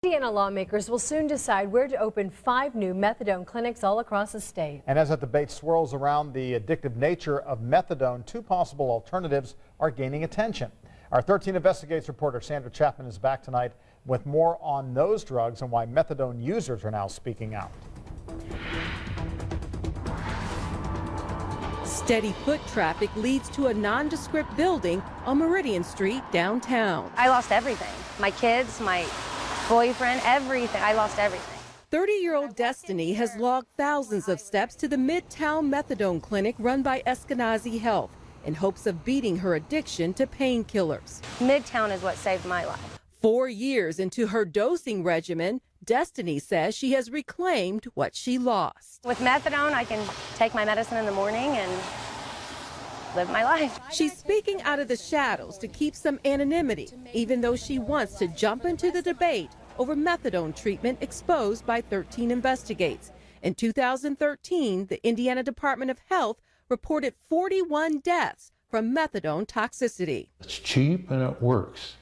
Indiana lawmakers will soon decide where to open 5 new methadone clinics all across the state. And as the debate swirls around the addictive nature of methadone, 2 possible alternatives are gaining attention. Our 13 Investigates reporter Sandra Chapman is back tonight with more on those drugs and why methadone users are now speaking out. Steady foot traffic leads to a nondescript building on Meridian Street downtown. I lost everything. My kids, my boyfriend, everything. I lost everything. 30-year-old Destiny has logged thousands of steps to the Midtown Methadone Clinic run by Eskenazi Health in hopes of beating her addiction to painkillers. Midtown is what saved my life. 4 years into her dosing regimen, Destiny says she has reclaimed what she lost. With methadone, I can take my medicine in the morning and live my life. She's speaking out of the shadows to keep some anonymity, even though she wants to jump into the debate over methadone treatment exposed by 13 Investigates. In 2013, the Indiana Department of Health reported 41 deaths from methadone toxicity. It's cheap and it works,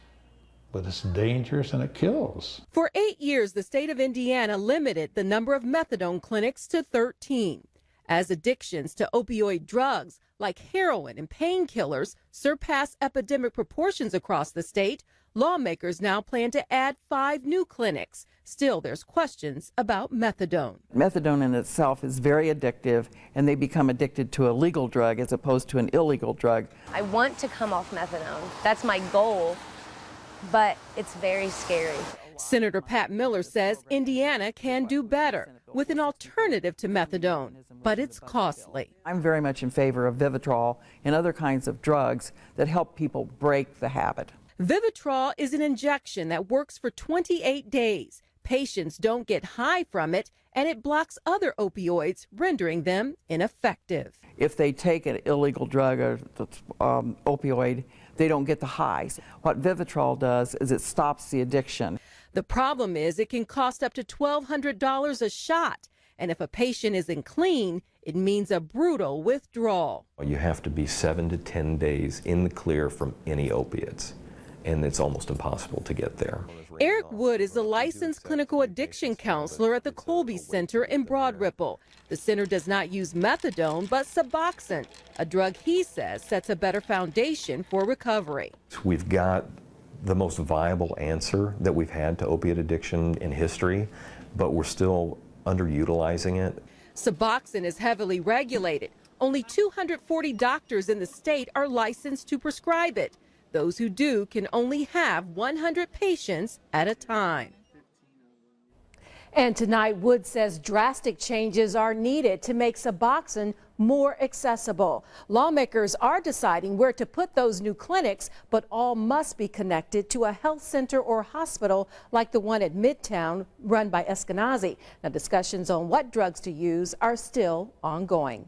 but it's dangerous and it kills. For 8 years, the state of Indiana limited the number of methadone clinics to 13. As addictions to opioid drugs like heroin and painkillers surpass epidemic proportions across the state, lawmakers now plan to add 5 new clinics. Still, there's questions about methadone. Methadone in itself is very addictive, and they become addicted to a legal drug as opposed to an illegal drug. I want to come off methadone. That's my goal, but it's very scary. Senator Pat Miller says Indiana can do better with an alternative to methadone, but it's costly. I'm very much in favor of Vivitrol and other kinds of drugs that help people break the habit. Vivitrol is an injection that works for 28 days. Patients don't get high from it, and it blocks other opioids, rendering them ineffective. If they take an illegal drug or opioid, they don't get the highs. What Vivitrol does is it stops the addiction. The problem is it can cost up to $1,200 a shot, and if a patient isn't clean, it means a brutal withdrawal. You have to be 7 to 10 days in the clear from any opiates, and it's almost impossible to get there. Eric Wood is a licensed clinical addiction counselor at the Colby Center in Broad Ripple. The center does not use methadone, but Suboxone, a drug he says sets a better foundation for recovery. We've got the most viable answer that we've had to opiate addiction in history, but we're still underutilizing it. Suboxone is heavily regulated. Only 240 doctors in the state are licensed to prescribe it. Those who do can only have 100 patients at a time. And tonight, Wood says drastic changes are needed to make Suboxone more accessible. Lawmakers are deciding where to put those new clinics, but all must be connected to a health center or hospital like the one at Midtown run by Eskenazi. Now, discussions on what drugs to use are still ongoing.